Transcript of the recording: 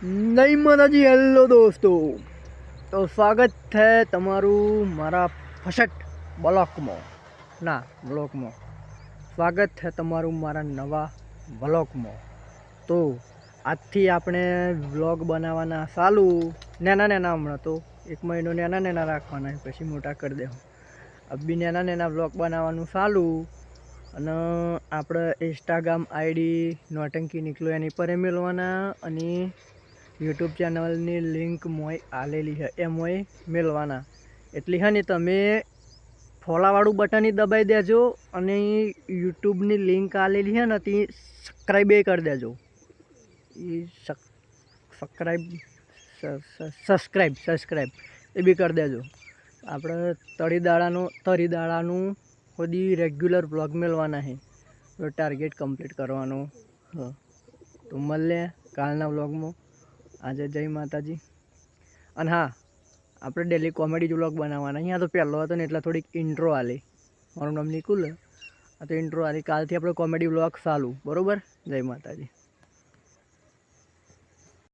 નહીં માતાજી, હેલો દોસ્તો, તો સ્વાગત છે તમારું મારા ફસટ બ્લોગમાં સ્વાગત છે તમારું મારા નવા બ્લોગમાં. તો આજથી આપણે વ્લોગ બનાવવાના ચાલુ. નાના હમણાં તો 1 મહિનો નાના રાખવાના, પછી મોટા કરી દેવું. અબી નાના વ્લોગ બનાવવાનું ચાલુ. અને આપણે ઇન્સ્ટાગ્રામ આઈડી નોટંકી નીકળો એની પર મેળવાના, અને યુટ્યુબ ચેનલની લિંક મોય આલેલી છે એ મોય મેળવાના. એટલી છે ને તમે ફોલાવાળું બટન દબાઈ દેજો, અને યુટ્યુબની લિંક આલેલી છે ને તે સબસ્ક્રાઈબ કરી દેજો. એ સબસ્ક્રાઈબ એ બી કરી દેજો. આપણે તરી દાડાનું બધી રેગ્યુલર બ્લોગ મેળવાના છે, તો ટાર્ગેટ કમ્પ્લીટ કરવાનો. તો મળીએ કાલના બ્લોગમાં. આજે જય માતાજી. અને હા, આપણે ડેલી કોમેડી વ્લોગ બનાવવાના. અહીંયા તો પહેલો હતો ને એટલે થોડીક ઇન્ટ્રો આલી. મારું નામ નિકુલ, આ તો ઇન્ટ્રો આલી. કાલથી આપણે કોમેડી વ્લોગ ચાલુ. બરાબર? જય માતાજી.